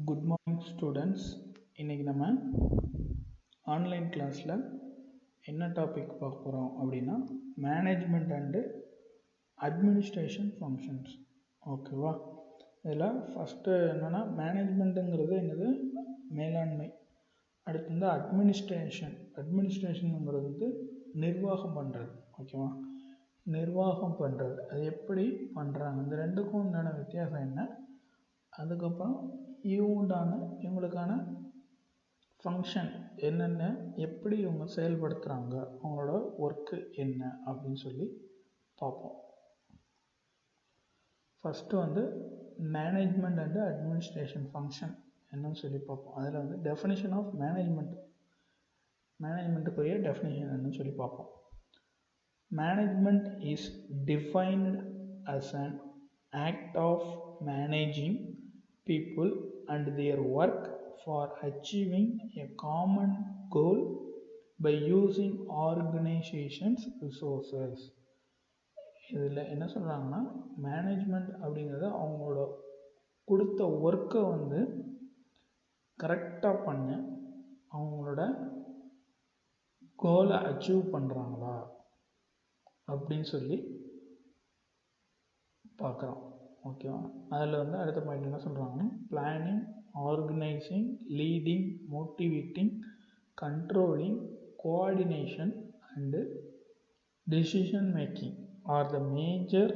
Good morning students. இன்றைக்கி நம்ம online கிளாஸில் என்ன டாபிக் பார்க்க போகிறோம் அப்படின்னா மேனேஜ்மெண்ட் அண்டு அட்மினிஸ்ட்ரேஷன் ஃபங்க்ஷன்ஸ். ஓகேவா? இதில் ஃபஸ்ட்டு என்னென்னா மேனேஜ்மெண்ட்டுங்கிறது என்னது? மேலாண்மை. அடுத்து வந்து அட்மினிஸ்ட்ரேஷனுங்கிறது வந்து நிர்வாகம் பண்ணுறது. ஓகேவா? நிர்வாகம் பண்ணுறது அது எப்படி பண்ணுறாங்க, இந்த ரெண்டுக்கும் உண்டான வித்தியாசம் என்ன, அதுக்கப்புறம் இவங்களுக்கான ஃபங்க்ஷன் என்னென்ன, எப்படி இவங்க செயல்படுத்துகிறாங்க, அவங்களோட ஒர்க்கு என்ன அப்படின்னு சொல்லி பார்ப்போம். ஃபஸ்ட்டு வந்து மேனேஜ்மெண்ட் அண்டு அட்மினிஸ்ட்ரேஷன் ஃபங்க்ஷன் என்னன்னு சொல்லி பார்ப்போம். அதில் வந்து டெஃபினிஷன் ஆஃப் மேனேஜ்மெண்ட்டுக்குரிய டெஃபினிஷன் என்னன்னு சொல்லி பார்ப்போம். Management is defined as an act of managing people and their work for achieving a common goal by using organization's resources. இதில் என்ன சொல்கிறாங்கன்னா, மேனேஜ்மெண்ட் அப்படிங்கிறது அவங்களோட கொடுத்த ஒர்க்கை வந்து கரெக்டாக பண்ண அவங்களோட கோலை அச்சீவ் பண்ணுறாங்களா அப்படின்னு சொல்லி பார்க்குறோம். ஓகேவா? அதில் வந்து அடுத்த பாயிண்ட் என்ன சொல்கிறாங்கன்னா, planning, organising, leading, motivating, controlling, coordination and decision making are the major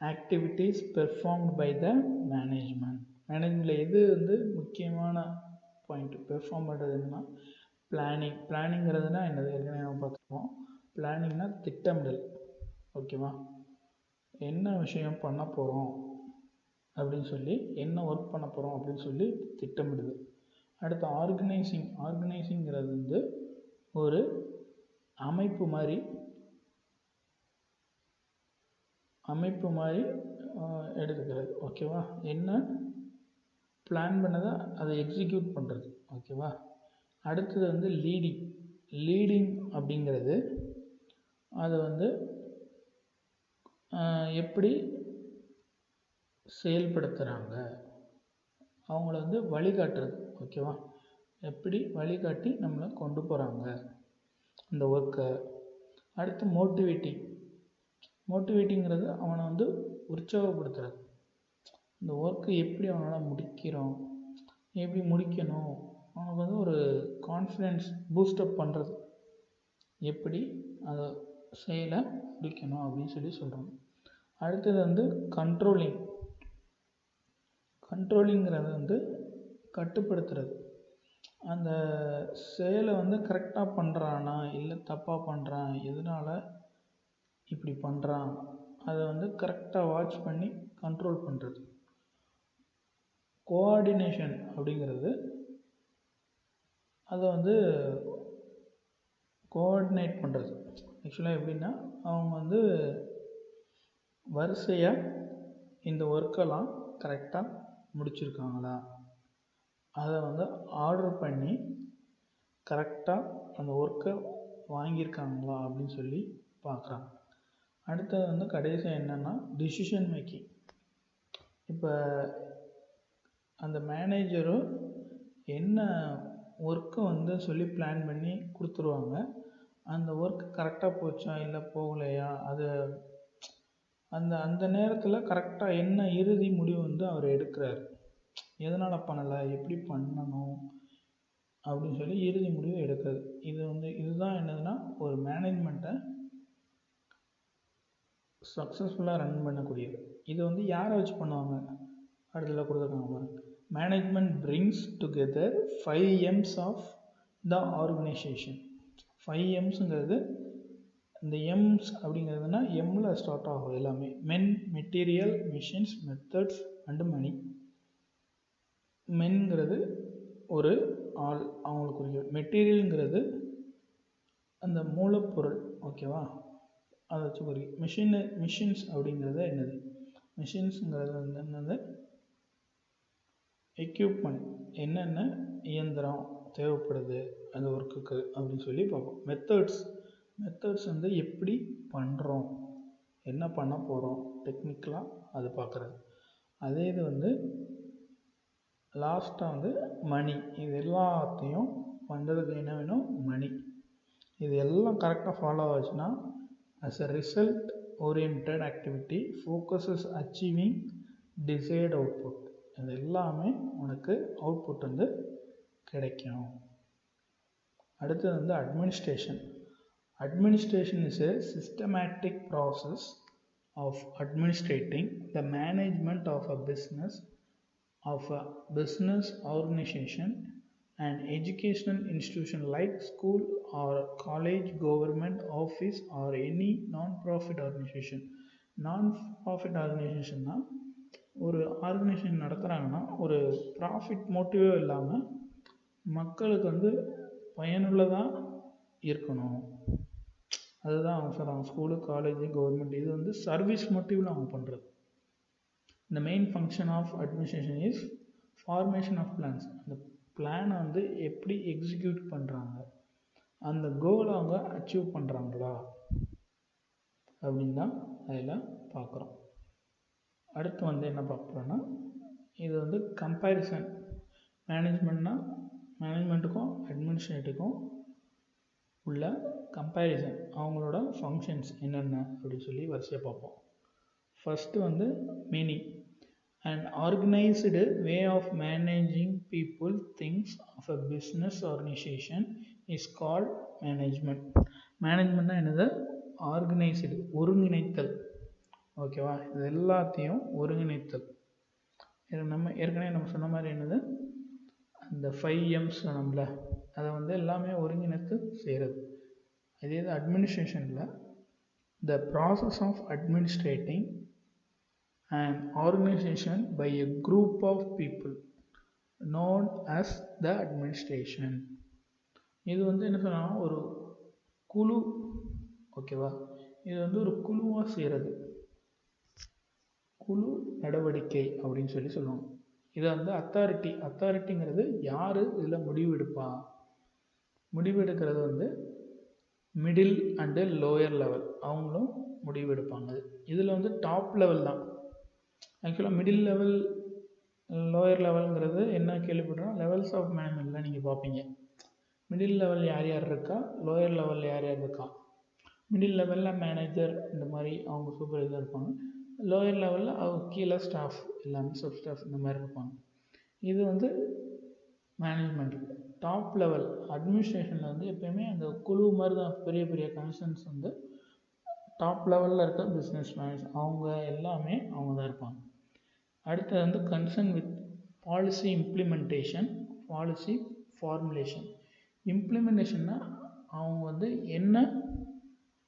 activities performed by the management. மேனேஜ்மெண்ட்டில் எது வந்து முக்கியமான பாயிண்ட் பெர்ஃபார்ம் பண்ணுறது என்னன்னா பிளானிங்கிறதுனா என்னது, ஏற்கனவே நம்ம பார்த்துருக்கோம். பிளானிங்னா திட்டமிடல். ஓகேவா? என்ன விஷயம் பண்ண போகிறோம் அப்படின்னு சொல்லி, என்ன ஒர்க் பண்ண போகிறோம் அப்படின்னு சொல்லி திட்டமிடுது. அடுத்து ஆர்கனைசிங்கிறது வந்து ஒரு அமைப்பு மாதிரி எடுத்துக்கிறது. ஓகேவா? என்ன பிளான் பண்ணதை அதை எக்ஸிக்யூட் பண்ணுறது. ஓகேவா? அடுத்தது வந்து லீடிங் அப்படிங்கிறது அதை வந்து எப்படி செயல்படுத்துகிறாங்க, அவங்கள வந்து வழிகாட்டுறது. ஓகேவா? எப்படி வழிகாட்டி நம்மளை கொண்டு போகிறாங்க இந்த ஒர்க்கை. அடுத்து மோட்டிவேட்டிங்கிறது அவனை வந்து உற்சாகப்படுத்துறது. இந்த ஒர்க்கு எப்படி அவனால் எப்படி முடிக்கணும், அவனுக்கு வந்து ஒரு கான்ஃபிடென்ஸ் பூஸ்டப் பண்ணுறது, எப்படி அதை செயலை முடிக்கணும் அப்படின்னு சொல்லி சொல்கிறாங்க. அடுத்தது வந்து கண்ட்ரோலிங்கிறது வந்து கட்டுப்படுத்துறது. அந்த செயலை வந்து கரெக்டாக பண்ணுறானா இல்லை தப்பாக பண்ணுறான், எதனால் இப்படி பண்ணுறான், அதை வந்து கரெக்டாக வாட்ச் பண்ணி கண்ட்ரோல் பண்ணுறது. கோஆர்டினேஷன் அப்படிங்கிறது அதை வந்து கோஆர்டினேட் பண்ணுறது. ஆக்சுவலாக எப்படின்னா, அவங்க வந்து வரிசையாக இந்த ஒர்க்கெல்லாம் கரெக்டாக முடிச்சிருக்காங்களா, அதை வந்து ஆர்டர் பண்ணி கரெக்டாக அந்த ஒர்க்கை வாங்கியிருக்காங்களா அப்படின்னு சொல்லி பார்க்குறாங்க. அடுத்தது வந்து கடைசியாக என்னென்னா டிசிஷன் மேக்கிங். இப்போ அந்த மேனேஜரும் என்ன ஒர்க்கை வந்து சொல்லி பிளான் பண்ணி கொடுத்துருவாங்க, அந்த ஒர்க்கு கரெக்டாக போச்சா இல்லை போகலையா, அது அந்த நேரத்தில் கரெக்டாக என்ன இறுதி முடிவு வந்து அவர் எடுக்கிறார், எதனால் பண்ணலை, எப்படி பண்ணணும் அப்படின்னு சொல்லி இறுதி முடிவு எடுக்கிறது. இதுதான் என்னதுன்னா ஒரு மேனேஜ்மெண்ட்டை சக்ஸஸ்ஃபுல்லாக ரன் பண்ணக்கூடியது. இது வந்து யாரை வச்சு பண்ணுவாங்க, அடுத்ததில் கொடுத்துருக்காங்க. Management brings together 5 M's of the organisation. 5 M'ங்கிறது, இந்த எம்ஸ் அப்படிங்கிறதுனா எம்மில் ஸ்டார்ட் ஆகும் எல்லாமே. Men, material, machines, methods and money. மென்ங்கிறது ஒரு ஆள், அவங்களுக்கு குறிக்கும். மெட்டீரியல்ங்கிறது அந்த மூலப்பொருள். ஓகேவா? அதை வச்சு குறிக்கும். மிஷின்ஸ் அப்படிங்கிறது என்னது, மிஷின்ஸுங்கிறது வந்து என்னது, எக்யூப்மெண்ட், என்னென்ன இயந்திரம் தேவைப்படுது அந்த ஒர்க்குக்கு அப்படின்னு சொல்லி பார்ப்போம். மெத்தட்ஸ் வந்து எப்படி பண்ணுறோம், என்ன பண்ண போகிறோம் டெக்னிக்கலாக அது பார்க்குறது. அதே இது வந்து லாஸ்ட்டாக வந்து மணி. இது எல்லாத்தையும் பண்ணுறதுக்கு என்ன வேணும்? மணி. இது எல்லாம் கரெக்டாக ஃபாலோ ஆச்சுன்னா as a result oriented activity focuses achieving desired output. இது எல்லாமே உனக்கு அவுட்புட் வந்து கிடைக்கும். அடுத்தது வந்து administration. Administration is a systematic process of administrating the management of a business organization, an educational institution like school or college, government office or any non-profit organization. Non-profit organizationனா ஒரு organisation நடத்துகிறாங்கன்னா ஒரு profit மோட்டிவே இல்லாமல் மக்களுக்கு வந்து பயனுள்ளதாக இருக்கணும். அதுதான் அவங்க சொல்கிறாங்க. ஸ்கூலு, காலேஜு, கவர்மெண்ட் இது வந்து சர்வீஸ் மோட்டிவில் அவங்க பண்ணுறது. இந்த main function of administration is formation of plans. அந்த பிளானை வந்து எப்படி எக்ஸிக்யூட் பண்ணுறாங்க, அந்த கோலை அவங்க அச்சீவ் பண்ணுறாங்களா அப்படின்னு தான் அதில் பார்க்குறோம். அடுத்து வந்து என்ன பார்க்குறோன்னா, இது வந்து கம்பேரிசன். மேனேஜ்மெண்ட்டுக்கும் அட்மினிஸ்ட்ரேட்டுக்கும் உள்ள கம்பேரிசன், அவங்களோட ஃபங்க்ஷன்ஸ் என்னென்ன அப்படின்னு சொல்லி வரிசையாக பார்ப்போம். ஃபஸ்ட்டு வந்து meaning. An organized way of managing people, things of a business organization is called management. மேனேஜ்மெண்ட்னா என்னது? ஆர்கனைஸ்டு, ஒருங்கிணைத்தல். ஓகேவா? இது எல்லாத்தையும் ஒருங்கிணைத்தல். ஏற்கனவே நம்ம சொன்ன மாதிரி என்னது, அந்த 5 M's சொன்னோம்ல, அதை வந்து எல்லாமே ஒருங்கிணைத்து செய்கிறது. அதே இது அட்மினிஸ்ட்ரேஷனில் the process of administrating an organization by a group of people known as the administration. இது வந்து என்ன சொன்னால் ஒரு குழு. ஓகேவா? இது வந்து ஒரு குழுவாக செய்கிறது, குழு நடவடிக்கை அப்படின்னு சொல்லி சொல்லுவாங்க. இதை வந்து அத்தாரிட்டிங்கிறது யார் இதில் முடிவெடுப்பா? முடிவெடுக்கிறது வந்து மிடில் அண்டு லோயர் லெவல், அவங்களும் முடிவெடுப்பாங்க. இதில் வந்து டாப் லெவல் தான். ஆக்சுவலாக மிடில் லெவல், லோயர் லெவலுங்கிறது என்ன கேள்விப்படுறோம், லெவல்ஸ் ஆஃப் மேனேஜ்மெண்ட்டில் நீங்கள் பார்ப்பீங்க. மிடில் லெவல் யார் யார் இருக்கா, லோயர் லெவலில் யார் யார் இருக்கா. மிடில் லெவலில் மேனேஜர் இந்த மாதிரி அவங்க சூப்பர்வைசர் இருப்பாங்க. லோயர் லெவலில் அவங்க கீழே ஸ்டாஃப் எல்லாமே சப் ஸ்டாஃப் இந்த மாதிரி இருப்பாங்க. இது வந்து மேனேஜ்மெண்ட். டாப் லெவல் அட்மினிஸ்ட்ரேஷனில் வந்து எப்போயுமே அந்த குழு மாதிரி தான். பெரிய பெரிய கன்சர்ன்ஸ் வந்து டாப் லெவலில் இருக்க பிஸ்னஸ் மேனேஜ் அவங்க எல்லாமே அவங்க தான் இருப்பாங்க. அடுத்தது வந்து concern with policy implementation, policy formulation. இம்ப்ளிமெண்டேஷன்னா அவங்க வந்து என்ன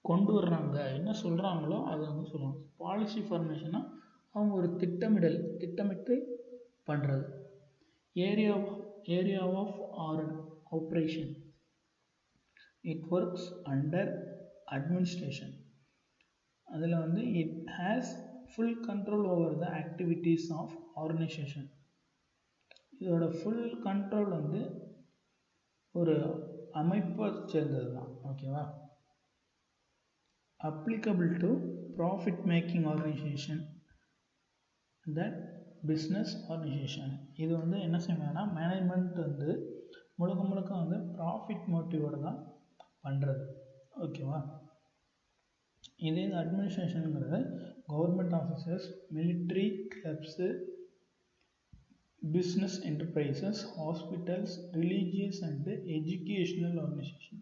கொண்டு வர்றாங்க, என்ன சொல்கிறாங்களோ அதை வந்து சொல்லுவாங்க. பாலிசி ஃபார்முலேஷன்னா அவங்க ஒரு திட்டமிட்டு பண்ணுறது. Area of operation, it works under administration. அதில் வந்து it has full control over the activities of organisation. இதோட ஃபுல் கண்ட்ரோல் வந்து ஒரு அமைப்பை சேர்ந்தது தான். ஓகேவா? applicable to profit making organization, that business organization. இது வந்து என்ன செய்யணும்னா, மேனேஜ்மெண்ட் வந்து முழுக்க வந்து ப்ராஃபிட் மோட்டிவோடு தான் பண்ணுறது. ஓகேவா? இதே அட்மினிஸ்ட்ரேஷனுங்கிறது government officers, military, clubs, business enterprises, hospitals, religious and educational organisation.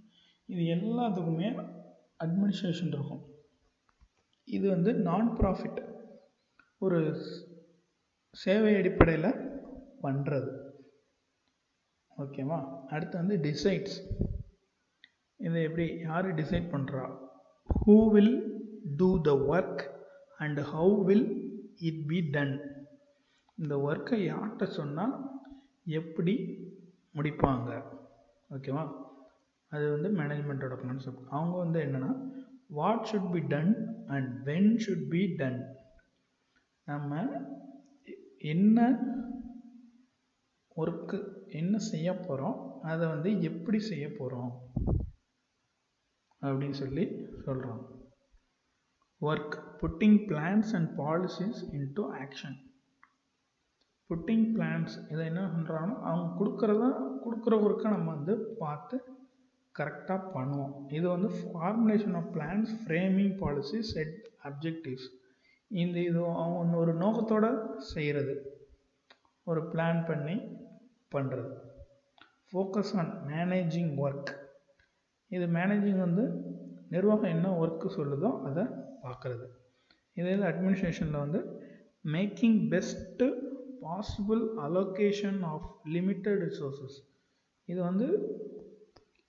இது எல்லாத்துக்குமே அட்மினிஸ்ட்ரேஷன் இருக்கும். இது வந்து நான் ப்ராஃபிட், ஒரு சேவை அடிப்படையில் பண்ணுறது. ஓகேவா? அடுத்து வந்து டிசைட்ஸ். இதை எப்படி யார் டிசைட் பண்ணுறா? Who will do the work and how will it be done. இந்த ஒர்க்கை யார்கிட்ட சொன்னால் எப்படி முடிப்பாங்க. ஓகேவா? அது வந்து மேனேஜ்மெண்ட்டோட கான்செப்ட். அவங்க வந்து என்னென்னா, what should be done and when should be done. நம்ம என்ன ஒர்க்கு என்ன செய்ய போகிறோம், அதை வந்து எப்படி செய்ய போகிறோம் அப்படின்னு சொல்லி சொல்கிறோம். Work, putting plans and policies into action. Putting plans இதை என்ன பண்ணுறாங்கன்னா அவங்க கொடுக்குற ஒர்க்கை நம்ம வந்து பார்த்து கரெக்டாக பண்ணுவோம். இது வந்து formulation of plans, framing policy, set objectives. இது அவங்க ஒரு நோக்கத்தோடு செய்கிறது, ஒரு பிளான் பண்ணி பண்ணுறது. Focus on managing work. இது மேனேஜிங் வந்து நிர்வாகம் என்ன ஒர்க்கு சொல்லுதோ அதை பார்க்குறது. இதே அட்மினிஸ்ட்ரேஷனில் வந்து making best possible allocation of limited resources. இது வந்து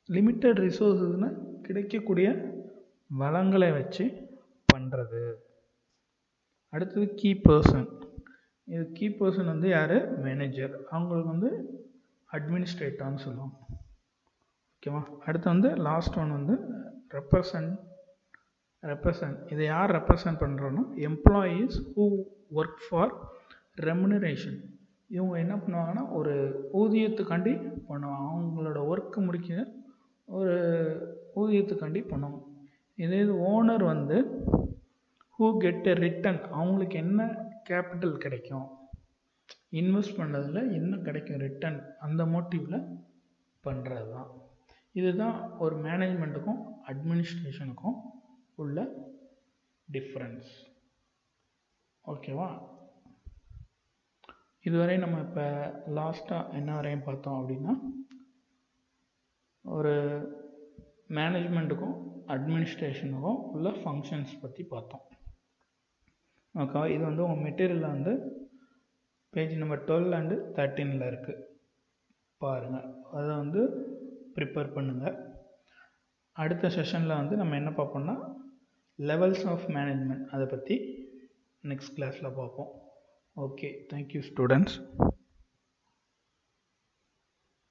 லிமிட்டட் ரிசோர்ஸஸ்னு கிடைக்கக்கூடிய வளங்களை வச்சு பண்ணுறது. அடுத்தது கீ பர்சன். இது கீ பர்சன் வந்து யார்? மேனேஜர். அவங்களுக்கு வந்து அட்மினிஸ்ட்ரேட்டர்னு சொல்லுவாங்க. ஓகேவா? அடுத்து வந்து லாஸ்ட் ஒன் வந்து ரெப்ரசன்ட். இதை யார் ரெப்ரசன்ட் பண்ணுறோன்னா employees who work for remuneration. இவங்க என்ன பண்ணுவாங்கன்னா ஒரு ஊதியத்துக்காண்டி பண்ணுவாங்க. அவங்களோட ஒர்க்கு முடிக்க ஒரு ஊதியத்துக்காண்டி பண்ணுவாங்க. இதே ஓனர் வந்து ஹூ கெட் எ ரிட்டர்ன். அவங்களுக்கு என்ன கேபிட்டல் கிடைக்கும், இன்வெஸ்ட் பண்ணதில் என்ன கிடைக்கும் ரிட்டர்ன், அந்த மோட்டிவில் பண்ணுறது தான். இதுதான் ஒரு மேனேஜ்மெண்ட்டுக்கும் அட்மினிஸ்ட்ரேஷனுக்கும் உள்ள டிஃப்ரென்ஸ். ஓகேவா? இதுவரை நம்ம இப்போ லாஸ்ட்டாக என்ன வரையும் பார்த்தோம் அப்படின்னா ஒரு மேனேஜ்மெண்ட்டுக்கும் அட்மினிஸ்ட்ரேஷனுக்கும் உள்ள ஃபங்க்ஷன்ஸ் பற்றி பார்த்தோம். ஓகேவா? இது வந்து உங்கள் மெட்டீரியலில் வந்து பேஜ் நம்பர் 12 and 13 இருக்குது, பாருங்கள். அதை வந்து ப்ரிப்பேர் பண்ணுங்கள். அடுத்த செஷனில் வந்து நம்ம என்ன பார்ப்போம்னா லெவல்ஸ் ஆஃப் மேனேஜ்மெண்ட், அதை பற்றி நெக்ஸ்ட் கிளாஸில் பார்ப்போம். Okay, thank you students.